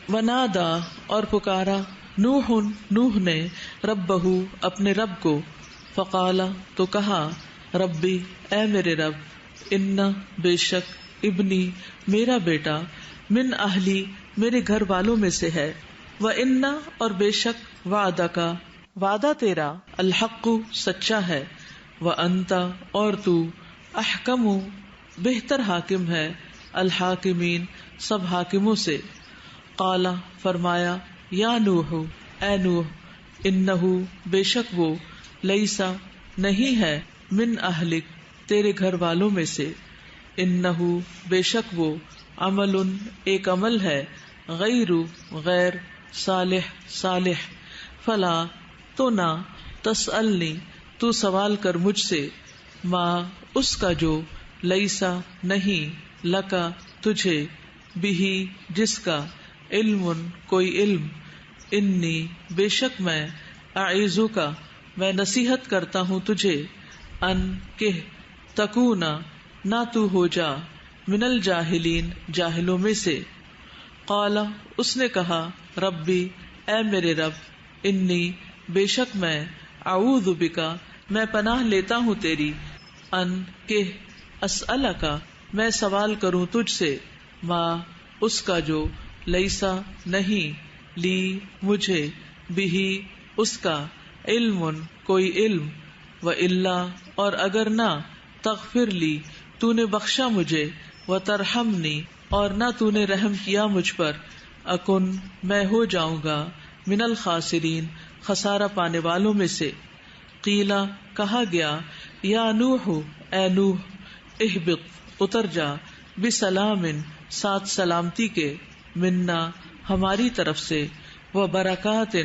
ونادا اور پکارا نوح نوح نے ربہ اپنے رب کو فقالا تو کہا ربی اے میرے رب ان بے شک ابنی میرا بیٹا من اہلی میرے گھر والوں میں سے ہے وان اور بے شک وعدہ کا وعدہ تیرا الحق سچا ہے وانت اور تو احکم بہتر حاکم ہے الحاکمین سب حاکموں سے قالا فرمایا یا نوح اے نوح انہ بے شک وہ لیسا نہیں ہے من اہلک تیرے گھر والوں میں سے انہ بے شک وہ عمل ایک عمل ہے غیر صالح فلا تو نہ تسألنی تو سوال کر مجھ سے ما اس کا جو لیسا نہیں لکا تجھے بھی جس کا علم کوئی علم انی بے شک میں اعیذو کا میں نصیحت کرتا ہوں تجھے ان کہ تکونا نہ تو ہو جا من الجاہلین جاہلوں میں سے قالا اس نے کہا ربی اے میرے رب انی بے شک میں اعوذ بکا میں پناہ لیتا ہوں تیری ان کہ اسألکا میں سوال کروں تجھ سے ما اس کا جو لیسا نہیں لی مجھے بھی اس کا علم کوئی علم والا اور اگر نہ تغفر لی تو نے بخشا مجھے وترحمنی اور نہ تو نے رحم کیا مجھ پر اکن میں ہو جاؤں گا من الخاسرین خسارہ پانے والوں میں سے قیلا کہا گیا یا نوح اے نوح اہبط اتر جا بسلام ساتھ سلامتی کے منا ہماری طرف سے وبرکات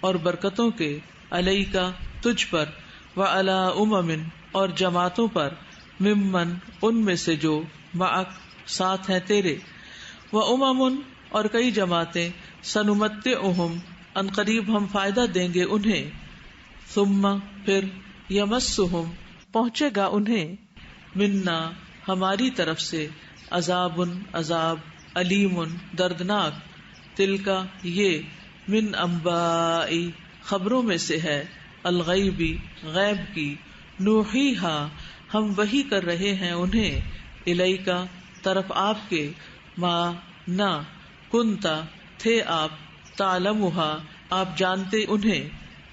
اور برکتوں کے علیکا تجھ پر وعلی امم اور جماعتوں پر ممن ان میں سے جو معک ساتھ ہیں تیرے وامم اور کئی جماعتیں سنمتعہم ان قریب ہم فائدہ دیں گے انہیں ثم پھر یمسہم پہنچے گا انہیں منا ہماری طرف سے عذاب علیم دردناک تلکا یہ من انباء خبروں میں سے ہے الغیبی غیب کی نوحیہا ہم وحی کر رہے ہیں انہیں الیکا طرف آپ کے ما نہ کنتا تھے آپ تعلمہا آپ جانتے انہیں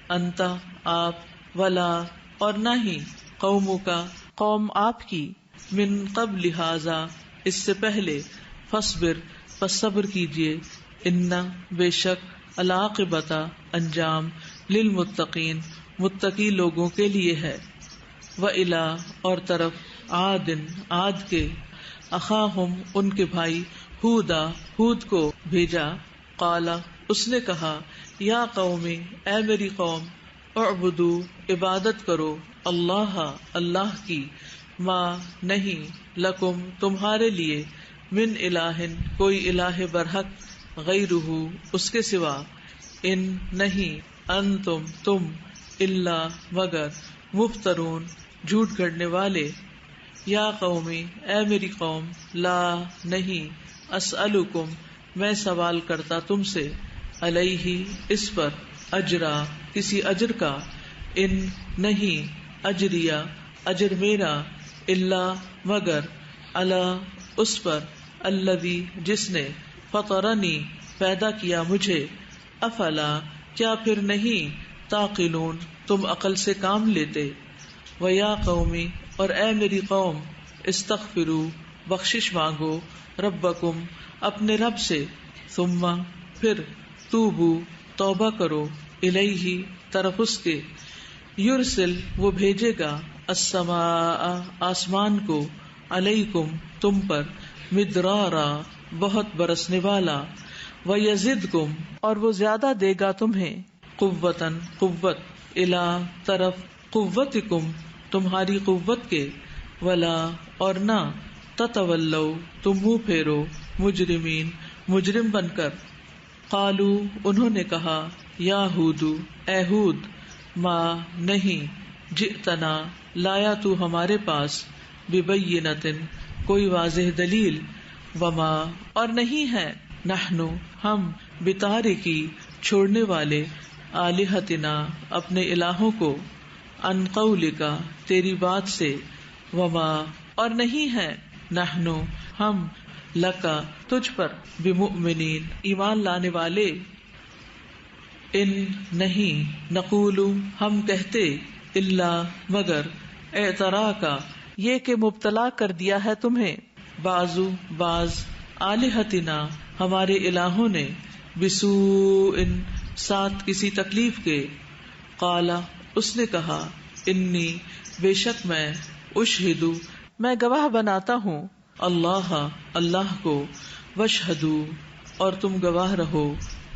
انتا آپ ولا اور نہ ہی قوموں کا قوم آپ کی من قبل ھذا اس سے پہلے فاصبر پس صبر کیجئے ان بے شک العاقبۃ انجام للمتقین متقی لوگوں کے لیے ہے وَإِلَىٰ اور طرف عاد کے اخاہم ان کے بھائی ہود کو بھیجا قالا اس نے کہا یا قومی اے میری قوم اعبدوا عبادت کرو اللہ کی ما نہیں لکم تمہارے لیے من الہ کوئی الہ برحق غیرہ اس کے سوا ان نہیں انتم تم الا مگر مفترون جھوٹ گھڑنے والے یا قومی اے میری قوم لا نہیں اسألکم میں سوال کرتا تم سے علیہ اس پر اجرا کسی اجر کا ان نہیں اجریا اجر میرا الا مگر اللہ اس پر الذی جس نے فطرنی پیدا کیا مجھے افلا کیا پھر نہیں تعقلون تم عقل سے کام لیتے ویا قومی اور اے میری قوم استغفروا بخشش مانگو ربکم اپنے رب سے ثم پھر توبو توبہ کرو الیہ طرف اس کے یرسل وہ بھیجے گا السماء آسمان کو علیکم تم پر مدرارا بہت برسنے والا ویزدکم اور وہ زیادہ دے گا تمہیں قوتاً قوت الی طرف قوتکم تمہاری قوت کے ولا اور نہ تتولو تم منہ پھیرو مجرمین مجرم بن کر قالو انہوں نے کہا یا ہود اے ہود ما نہیں جئتنا لایا تو ہمارے پاس ببینۃ کوئی واضح دلیل وما اور نہیں ہے نحنو ہم بتارکی چھوڑنے والے آلہتنا اپنے الہوں کو عن قولکا تیری بات سے وما اور نہیں ہے نحنو ہم لکا تجھ پر بمؤمنین ایمان لانے والے ان نہیں نقولو ہم کہتے الا مگر اعتراکا یہ کہ مبتلا کر دیا ہے تمہیں بعض آلہتنا ہمارے الہوں نے بسوء ساتھ کسی تکلیف کے قالا اس نے کہا انی بے شک میں اشہدو میں گواہ بناتا ہوں اللہ کو واشہدو اور تم گواہ رہو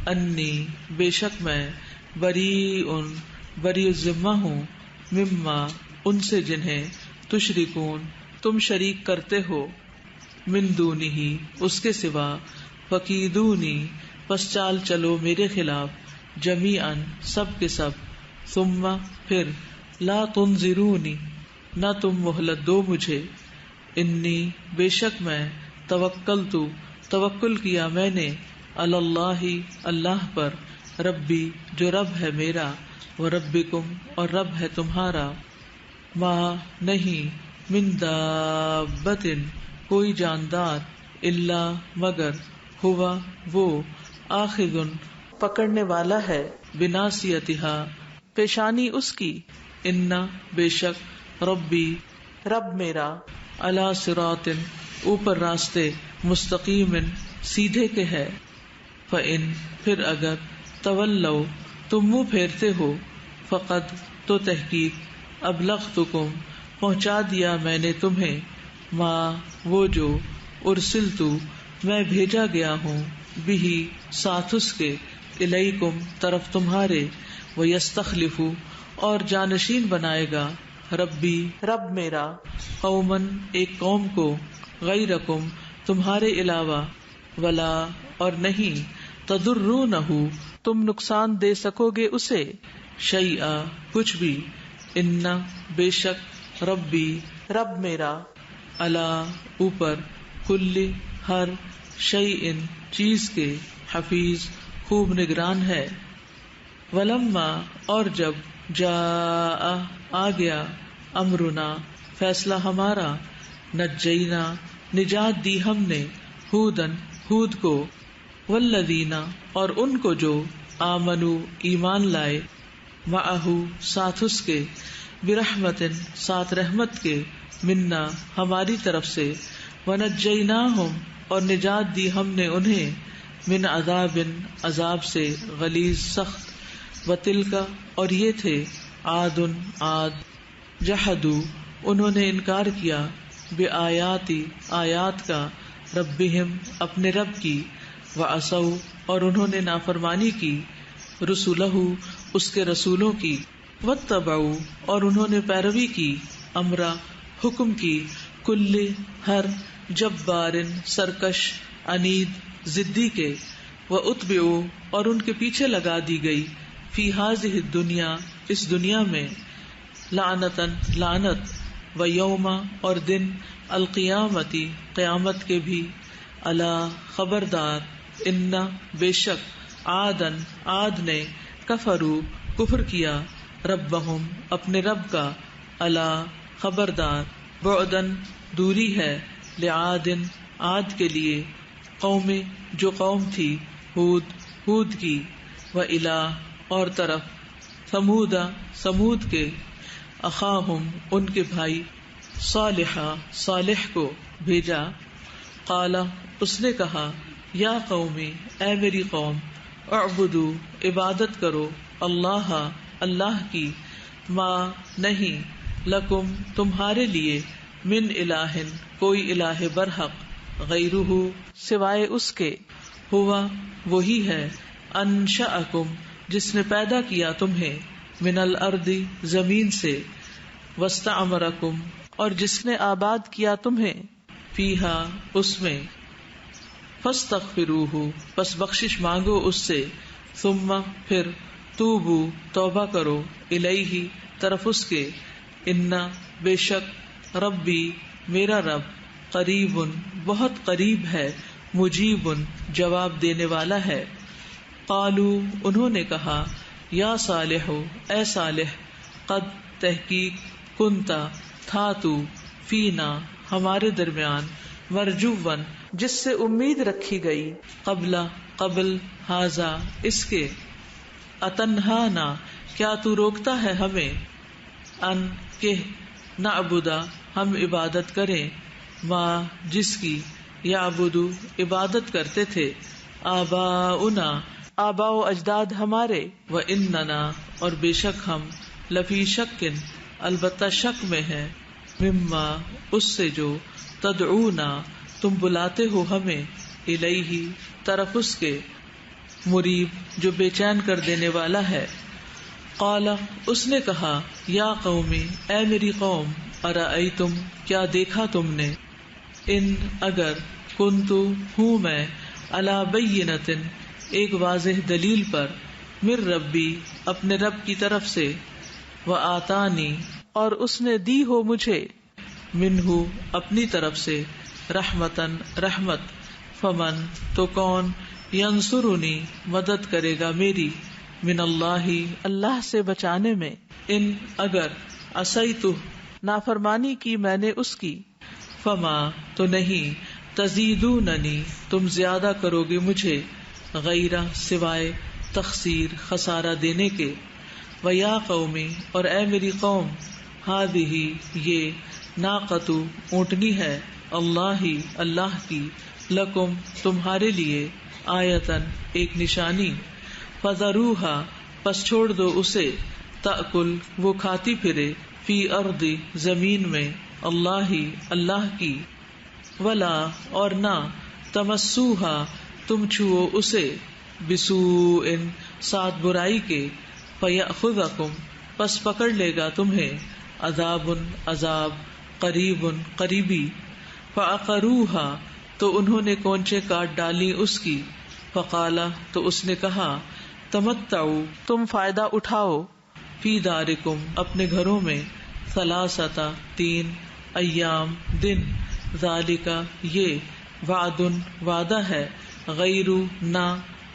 انی بے شک میں بری الذمہ ہوں مما ان سے جنہیں تشرکون تم شریک کرتے ہو من دونہ اس کے سوا فکیدونی پس چال چلو میرے خلاف جمیعاً سب کے سب ثم پھر لا تنظرونی نہ تم مہلت دو مجھے انی بے شک میں توکل کیا میں نے اللہ پر ربی جو رب ہے میرا و ربکم اور رب ہے تمہارا ما نہیں من دابت کوئی جاندار الا مگر ہوا وہ آخذ پکڑنے والا ہے بناصیتہا پیشانی اس کی انا بے شک ربی رب میرا علی صراط اوپر راستے مستقیم سیدھے کے ہے فإن پھر اگر تولوا تم منہ پھیرتے ہو فقد تو تحقیق ابلغتکم پہنچا دیا میں نے تمہیں ما وہ جو ارسلتو میں بھیجا گیا ہوں بہی ساتھ اس کے الیکم طرف تمہارے ویستخلف اور جانشین بنائے گا ربی رب میرا قومن ایک قوم کو غیرکم تمہارے علاوہ ولا اور نہیں تضرونہ تم نقصان دے سکو گے اسے شیئا کچھ بھی ان بے شک ربی رب میرا علی اوپر کل ہر شیئن چیز کے حفیظ خوب نگران ہے ولما اور جب جاء آ گیا امرنا فیصلہ ہمارا نجینا نجات دی ہم نے ہود کو والذین اور ان کو جو آمنو ایمان لائے معہ ساتھ اس کے برحمت ساتھ رحمت کے منا ہماری طرف سے ونجیناہم اور نجات دی ہم نے انہیں من عذاب سے غلیظ سخت وتلک اور یہ تھے عاد جحدو انہوں نے انکار کیا بآیاتی آیات کا ربہم اپنے رب کی وعصوا اور انہوں نے نافرمانی کی رسولہ اس کے رسولوں کی واتبعوا اور انہوں نے پیروی کی امرا حکم کی کل ہر جبار سرکش عنید ضدی کے واتبعوا اور ان کے پیچھے لگا دی گئی فی ہذہ الدنیا اس دنیا میں لعنتاً لعنت و یوما اور دن القیامتی قیامت کے بھی الا خبردار ان بے شک عاد نے کفروا کفر کیا ربہم اپنے رب کا الا خبردار بعدن دوری ہے لعاد عاد کے لیے قوم جو قوم تھی ہود کی و الا اور طرف سمود کے اخاہم ان کے بھائی صالح کو بھیجا قالا اس نے کہا یا قومی اے میری قوم اعبدو عبادت کرو اللہ کی ما نہیں لکم تمہارے لیے من الہ کوئی الہ برحق غیرہ سوائے اس کے ہوا وہی ہے انشأکم جس نے پیدا کیا تمہیں من الارض زمین سے واستعمرکم اور جس نے آباد کیا تمہیں فیہا اس میں فاستغفروہ پس بخشش مانگو اس سے ثم پھر توبو توبہ کرو الیہ طرف اس کے ان بے شک ربی میرا رب قریب بہت قریب ہے مجیب جواب دینے والا ہے قالو انہوں نے کہا یا صالح اے صالح قد تحقیق کنتا تھا تو فینا ہمارے درمیان مرجون جس سے امید رکھی گئی قبل ہاذا اس کے اتنہانا کیا تو روکتا ہے ہمیں ان کہ نعبدا ہم عبادت کریں ما جس کی یعبدو عبادت کرتے تھے آباؤنا آباء و اجداد ہمارے واننا اور بے شک ہم لفی شکن البتہ شک میں ہے مما اس سے جو تدعونا تم بلاتے ہو ہمیں الیہ طرف اس کے مریب جو بے چین کر دینے والا ہے قال اس نے کہا یا قومی اے میری قوم ارأیتم کیا دیکھا تم نے ان اگر کنتو ہوں میں علی بینۃ ایک واضح دلیل پر من ربی اپنے رب کی طرف سے وآتانی اور اس نے دی ہو مجھے منہ اپنی طرف سے رحمتن رحمت فمن تو کون ینصرنی مدد کرے گا میری من اللہ اللہ سے بچانے میں ان اگر عصیتہ نافرمانی کی میں نے اس کی فما تو نہیں تزیدوننی تم زیادہ کرو گے مجھے غیر سوائے تخسیر خسارہ دینے کے ویا قومی اور اے میری قوم ہذہ یہ ناقۃ اونٹنی ہے اللہ کی لکم تمہارے لیے آیتن ایک نشانی فذروہا پس چھوڑ دو اسے تأکل وہ کھاتی پھرے فی ارض زمین میں اللہ کی ولا اور نہ تمسوہا تم چھو اسے بسوء ساتھ برائی کے فیأخذکم پس پکڑ لے گا تمہیں عذاب قریبی فعقروہا تو انہوں نے کونچے کاٹ ڈالی اس کی فقالا تو اس نے کہا تمتعوا تم فائدہ اٹھاؤ فی دارکم اپنے گھروں میں ثلاثتا 3 ایام دن ذالکا یہ وعدہ ہے غیر نہ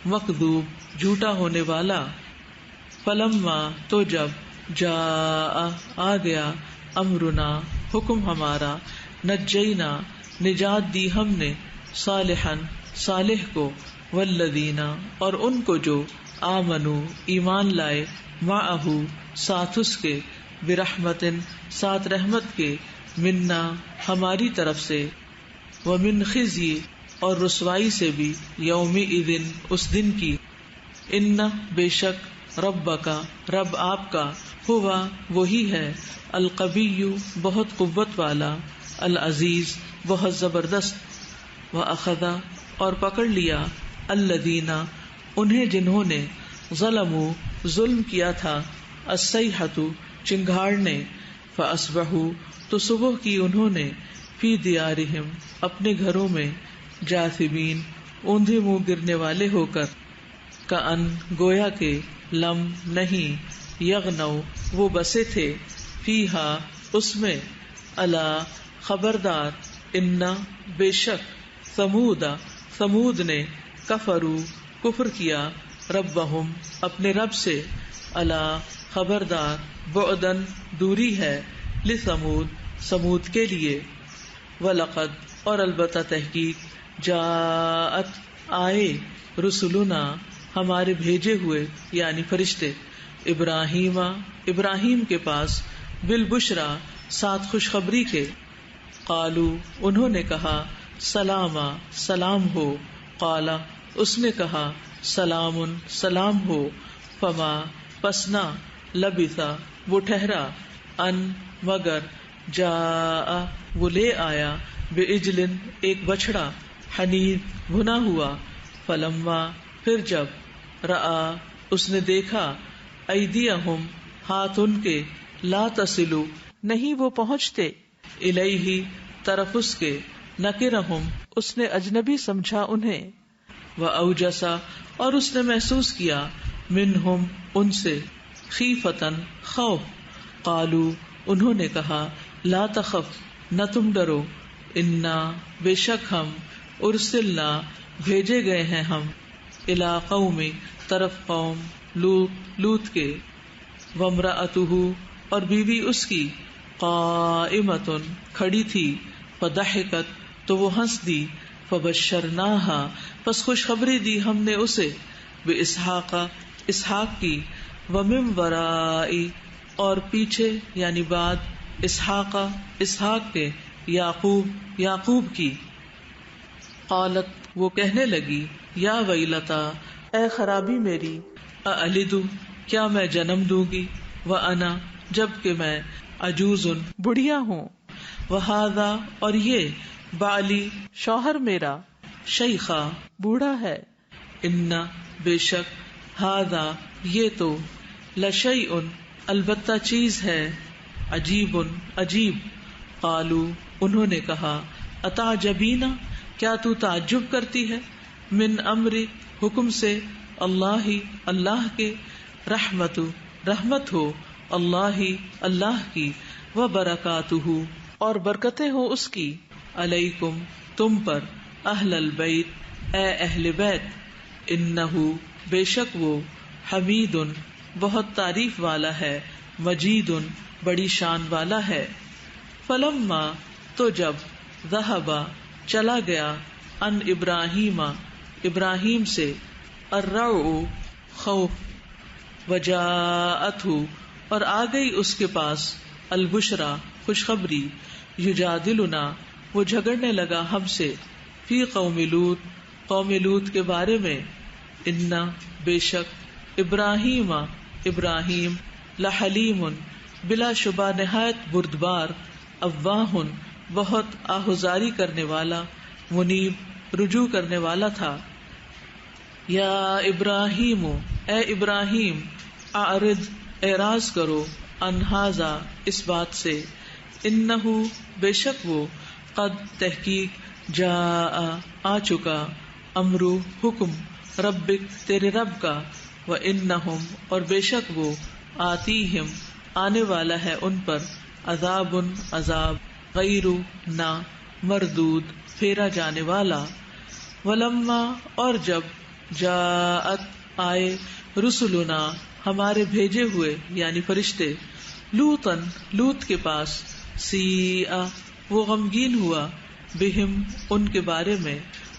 مکذوب جھوٹا ہونے والا فلما تو جب جاء آ گیا امرنا حکم ہمارا نجینا نجات دی ہم نے صالح کو والذین اور ان کو جو آمنو ایمان لائے معہو ساتھ اس کے برحمت ساتھ رحمت کے منا ہماری طرف سے ومن خزی اور رسوائی سے بھی یومئذ اس دن کی ان بے شک ربکا رب آپ کا ہوا وہی ہے القوی بہت قوت والا العزیز بہت زبردست وأخذ اور پکڑ لیا الذین انہیں جنہوں نے ظلموا ظلم کیا تھا الصیحۃ چنگھاڑ نے فاصبحوا تو صبح کی انہوں نے فی دیارہم اپنے گھروں میں جاثمین اوندھے منہ گرنے والے ہو کر کأن گویا کہ لم نہیں یغنو وہ بسے تھے فیہا اس میں الا خبردار ان بے شک ثمود نے کفر کیا ربہم اپنے رب سے الا خبردار بعدن دوری ہے لثمود کے لیے ولقد اور البتہ تحقیق جاءت آئے رسلنا ہمارے بھیجے ہوئے یعنی فرشتے ابراہیم کے پاس بالبشرا ساتھ خوشخبری کے قالو انہوں نے کہا سلام ہو قالا اس نے کہا سلام ہو فما پسنا لبثا وہ ٹھہرا ان مگر جاء وہ لے آیا بعجل ایک بچڑا حنیذ بھنا ہوا فلما پھر جب رآ اس نے دیکھا ایدیہم ہاتھ ان کے لا تصلو نہیں وہ پہنچتے الیہ طرف اس کے نکرہم اس نے اجنبی سمجھا انہیں واوجسا اور اس نے محسوس کیا منہم ان سے خیفتن خوف قالو انہوں نے کہا لا تخف نہ تم ڈرو انا بے شک ہم ارسلنا بھیجے گئے ہیں ہم الی قوم طرف قوم لوط کے، وامرأتہ اور بیوی اس کی، قائمۃ کھڑی تھی، فضحکت تو وہ ہنس دی، فبشرناها پس خوشخبری دی ہم نے اسے، باسحاق اسحاق کی، ومن ورائی اور پیچھے یعنی بعد، اسحاق کے، یعقوب کی۔ قالت وہ کہنے لگی، یا ویلتا اے خرابی میری، االد کیا میں جنم دوں گی، وانا جب کہ میں، عجوز بڑھیا ہوں، وہذا اور یہ، بالی شوہر میرا، شیخا بوڑھا ہے، ان بے شک، ہذا یہ تو، لشیء البتہ چیز ہے، عجیب عجیب، قالو انہوں نے کہا، اتعجبین کیا تو تعجب کرتی ہے، من امر حکم سے، اللہ کے، رحمت ہو، اللہ کی، وبرکاتہ اور برکتیں ہو اس کی، علیکم تم پر، اہل البیت اے اہل بیت، انہ بے شک وہ، حمید بہت تعریف والا ہے، مجید بڑی شان والا ہے۔ فلما تو جب، ذہب چلا گیا، ان ابراہیم سے، الرعع خوف، وجاءتہ اور آ گئی اس کے پاس، البشرا خوشخبری، یجادلنا وہ جھگڑنے لگا ہم سے، فی قوم لوط کے بارے میں، ان بے شک، ابراہیم لحلیم بلا شبہ نہایت بردبار، اواہ بہت آہذاری کرنے والا، منیب رجوع کرنے والا تھا۔ یا ابراہیم اے ابراہیم، اعرض اعراض کرو، عن ھذا اس بات سے، انہ بے شک وہ، قد تحقیق، جاء آ چکا، امر حکم، ربک تیرے رب کا، وانہم اور بے شک وہ، آتیہم آنے والا ہے ان پر، عذاب عذاب، غیر نہ، مردود پھیرا جانے والا، ولما اور جب، جاءت آئے، رسلنا ہمارے بھیجے ہوئے یعنی فرشتے، لوط کے پاس، سیئ وہ غمگین ہوا، بہم ان کے بارے میں،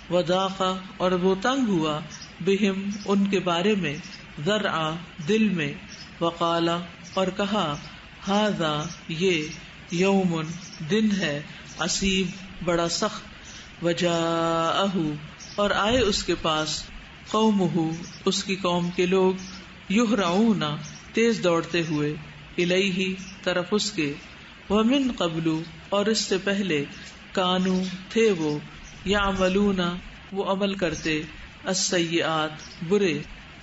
وضاق اور وہ تنگ ہوا، بہم ان کے بارے میں، ذرعا دل میں، وقالا اور کہا، ھذا یہ، یوم دن ہے، عصیب بڑا سخت، وجاءہ اور آئے اس کے پاس، قومہ اس کی قوم کے لوگ، یہرعون تیز دوڑتے ہوئے، الیہ طرف اس کے، ومن قبل اور اس سے پہلے، کانو تھے وہ، یعملون وہ عمل کرتے، السیئات برے،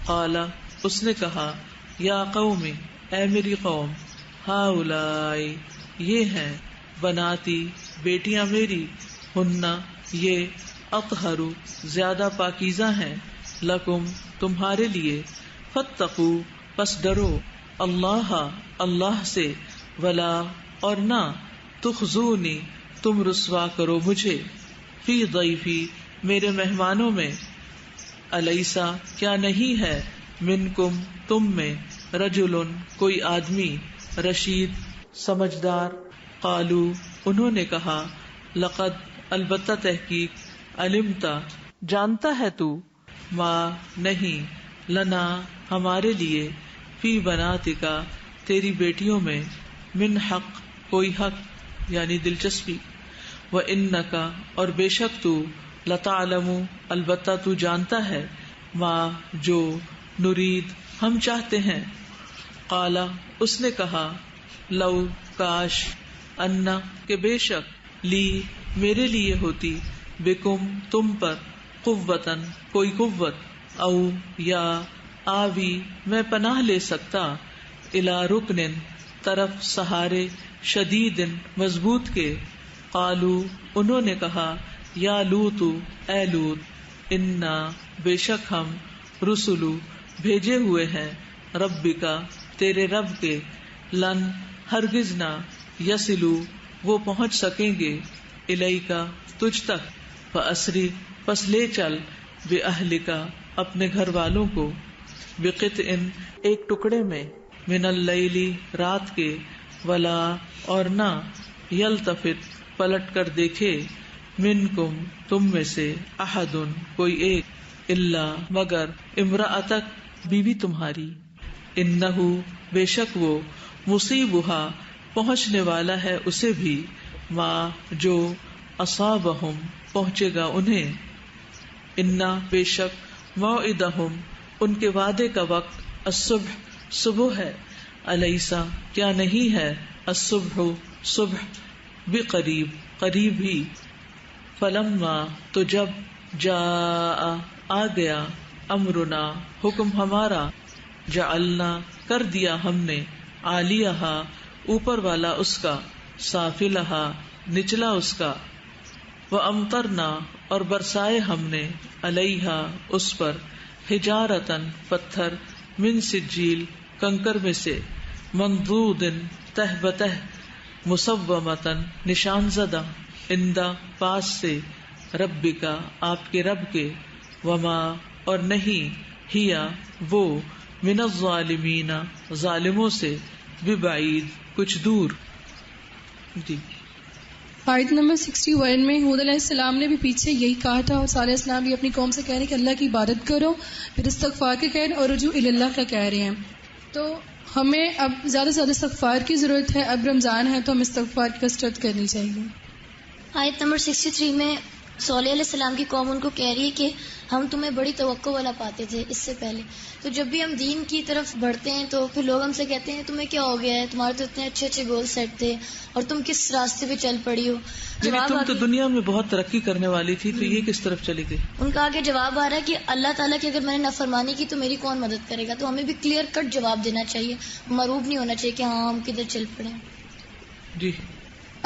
قالا اس نے کہا، یا قوم اے میری قوم، ہؤلاء یہ ہیں، بناتی بیٹیاں میری، ہن یہ، اطہر زیادہ پاکیزہ ہیں، لکم تمہارے لیے، فاتقوا پس ڈرو، اللہ سے، ولا اور نہ، تخزونی تم رسوا کرو مجھے، فی ضیفی میرے مہمانوں میں، الیسا کیا نہیں ہے، منکم تم میں، رجل کوئی آدمی، رشید سمجھدار، قالو انہوں نے کہا، لقد البتہ تحقیق، علمتا جانتا ہے تو، ما نہیں، لنا ہمارے لیے، فی بناتکا تیری بیٹیوں میں، من حق کوئی حق یعنی دلچسپی، وانکا اور بے شک تو، لتعلم البتہ تو جانتا ہے، ما جو، نرید ہم چاہتے ہیں، قالا اس نے کہا، لو کاش، انا کہ بے شک، لی میرے لیے ہوتی، بکم تم پر، قوتن کوئی قوت، او یا آوی میں پناہ لے سکتا، الی رکن طرف سہارے، شدید مضبوط کے، قالو انہوں نے کہا، یا لوط اے لوط، انا بے شک ہم، رسولو بھیجے ہوئے ہیں، ربکا تیرے رب کے، لن ہرگز نہ، یصلو وہ پہنچ سکیں گے، الیکا تجھ تک، فاسری پس لے چل، باہلکا اپنے گھر والوں کو، بقطع ایک ٹکڑے میں، من اللیل رات کے، ولا اور نہ، یلتفت پلٹ کر دیکھے، منکم تم میں سے، احد کوئی ایک، الا مگر، امرأتک بیوی تمہاری، انہ بے شک وہ، مصیبہا پہنچنے والا ہے اسے بھی، ما جو، اصابہم پہنچے گا انہیں، انا بے شک، موعدہم ان کے وعدے کا وقت، الصبح صبح ہے، الیسا کیا نہیں ہے، الصبح صبح، بقریب قریب ہی، فلما تو جب، جاء آ گیا، امرنا حکم ہمارا، جعلنا کر دیا ہم نے، عالیہا اوپر والا اس کا، سافلہا نچلا اس کا، وامطرنا اور برسائے ہم نے، علیہا اس پر، حجارتن پتھر، من سجیل کنکر میں سے، منضود تہ بتہ، مسومتن نشان زدہ، اندہ پاس سے، ربکا آپ کے رب کے، وما اور نہیں، ہیا وہ، من الظالمین ظالموں سے، ببعید کچھ دور. جی آیت نمبر 61 میں ہود علیہ السلام نے بھی پیچھے یہی کہا تھا، اور صالح السلام بھی اپنی قوم سے کہہ رہے ہیں کہ اللہ کی عبادت کرو، پھر استغفار کے کہہ رہے ہیں اور رجوع الی اللہ کا کہہ رہے ہیں. تو ہمیں اب زیادہ سے زیادہ استغفار کی ضرورت ہے. اب رمضان ہے تو ہم استغفار کی کثرت کرنی چاہیے. آیت نمبر 63 میں صالح علیہ السلام کی قوم ان کو کہہ رہی ہے کہ ہم تمہیں بڑی توقع والا پاتے تھے اس سے پہلے، تو جب بھی ہم دین کی طرف بڑھتے ہیں تو پھر لوگ ہم سے کہتے ہیں تمہیں کیا ہو گیا ہے، تمہارے تو اتنے اچھے اچھے گول سیٹ تھے اور تم کس راستے پہ چل پڑی ہو. تم تو دنیا میں بہت ترقی کرنے والی تھی، تو یہ کس طرف چلی گئی؟ ان کا آگے جواب آ رہا ہے کہ اللہ تعالیٰ کی اگر میں نے نافرمانی کی تو میری کون مدد کرے گا. تو ہمیں بھی کلیئر کٹ جواب دینا چاہیے، مروب نہیں ہونا چاہیے کہ ہاں ہم کدھر چل پڑے. جی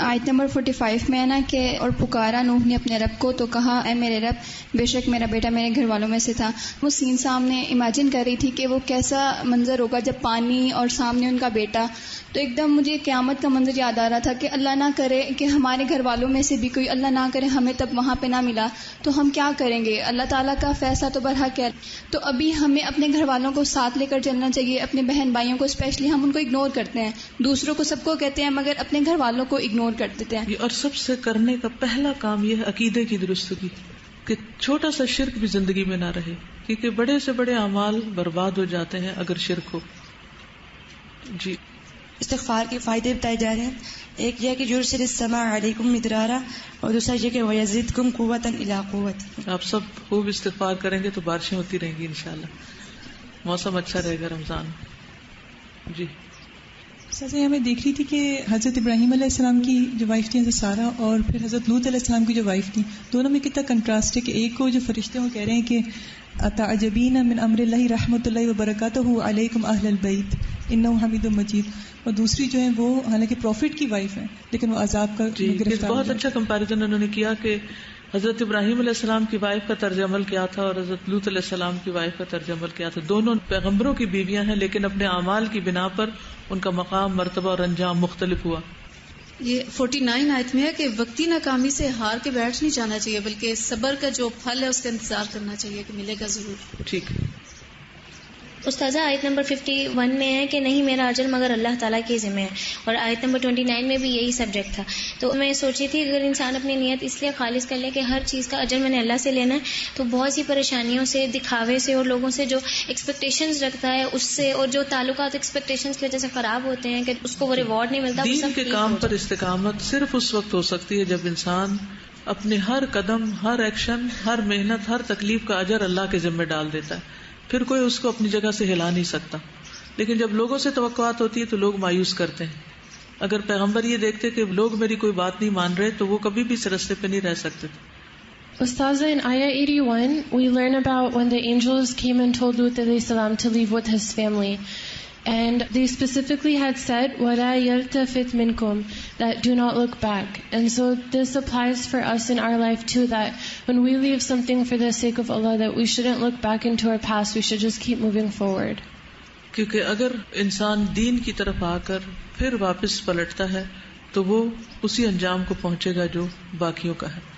آیت نمبر 45 میں ہے نا کہ اور پکارا نوح نے اپنے رب کو تو کہا اے میرے رب بے شک میرا بیٹا میرے گھر والوں میں سے تھا. وہ سین سامنے امیجن کر رہی تھی کہ وہ کیسا منظر ہوگا جب پانی اور سامنے ان کا بیٹا. تو ایک دم مجھے قیامت کا منظر یاد آ رہا تھا کہ اللہ نہ کرے کہ ہمارے گھر والوں میں سے بھی کوئی، اللہ نہ کرے ہمیں تب وہاں پہ نہ ملا تو ہم کیا کریں گے. اللہ تعالیٰ کا فیصلہ تو برحق ہے، تو ابھی ہمیں اپنے گھر والوں کو ساتھ لے کر چلنا چاہیے. اپنے بہن بھائیوں کو اسپیشلی ہم ان کو اگنور کرتے ہیں، دوسروں کو سب کو کہتے ہیں مگر اپنے گھر والوں کو اگنور کر دیتے ہیں. اور سب سے کرنے کا پہلا کام یہ ہے عقیدے کی درستگی، کہ چھوٹا سا شرک بھی زندگی میں نہ رہے، کیونکہ بڑے سے بڑے اعمال برباد ہو جاتے ہیں اگر شرک ہو. جی استغفار کے فائدے بتائے جا رہے ہیں. ایک یہ کہ یرسل السماء علیکم مدرارا، اور دوسرا یہ کہ ویزدکم قوتا الی قوت. آپ سب خوب استغفار کریں گے تو بارشیں ہوتی رہیں گی انشاءاللہ، موسم اچھا رہے گا رمضان. جی سر ہمیں دیکھ رہی تھی کہ حضرت ابراہیم علیہ السلام کی جو وائف تھی حضرت سارہ، اور پھر حضرت لوط علیہ السلام کی جو وائف تھی، دونوں میں کتنا کنٹراسٹ ہے کہ ایک کو جو فرشتے وہ کہہ رہے ہیں کہ اتعجبین من امر اللہ رحمۃ اللہ وبرکاتہ علیکم اہل البیت انہ حمید مجید، اور دوسری جو ہے وہ حالانکہ پروفٹ کی وائف ہے لیکن وہ عذاب کا گرفتار. بہت اچھا کمپیریزن انہوں نے کیا کہ حضرت ابراہیم علیہ السلام کی وائف کا طرز عمل کیا تھا اور حضرت لوط علیہ السلام کی وائف کا طرز عمل کیا تھا. دونوں پیغمبروں کی بیویاں ہیں لیکن اپنے اعمال کی بنا پر ان کا مقام، مرتبہ اور انجام مختلف ہوا. یہ 49 آیت میں ہے کہ وقتی ناکامی سے ہار کے بیٹھ نہیں جانا چاہیے، بلکہ صبر کا جو پھل ہے اس کا انتظار کرنا چاہیے کہ ملے گا ضرور. ٹھیک ہے. استاذہ آیت نمبر 51 میں ہے کہ نہیں میرا اجر مگر اللہ تعالیٰ کے ذمہ ہے، اور آیت نمبر 29 میں بھی یہی سبجیکٹ تھا. تو میں سوچی تھی اگر انسان اپنی نیت اس لیے خالص کر لے کہ ہر چیز کا اجر میں نے اللہ سے لینا ہے، تو بہت سی پریشانیوں سے، دکھاوے سے، اور لوگوں سے جو ایکسپیکٹیشنز رکھتا ہے اس سے، اور جو تعلقات ایکسپیکٹیشنز کی وجہ سے خراب ہوتے ہیں کہ اس کو وہ ریوارڈ نہیں ملتا. دین کے کام پر استقامت صرف اس وقت ہو سکتی ہے جب انسان اپنے ہر قدم، ہر ایکشن، ہر محنت، ہر تکلیف کا اجر اللہ کے ذمہ ڈال دیتا ہے. پھر کوئی اس کو اپنی جگہ سے ہلا نہیں سکتا. لیکن جب لوگوں سے توقعات ہوتی ہے تو لوگ مایوس کرتے ہیں. اگر پیغمبر یہ دیکھتے کہ لوگ میری کوئی بات نہیں مان رہے تو وہ کبھی بھی اس راستے پہ نہیں رہ سکتے. Ustaza, in Ayah 81, we learn about when the angels came and told Lut alayhi salam to leave with his family. And they specifically had said, وَلَا يَلْتَفِتْ مِنْكُمْ, that do not look back. And so this applies for us in our life too, that when we leave something for the sake of Allah, that we shouldn't look back into our past, we should just keep moving forward. کیونکہ اگر انسان دین کی طرف آ کر پھر واپس پلٹتا ہے تو وہ اسی انجام کو پہنچے گا جو باقیوں کا ہے.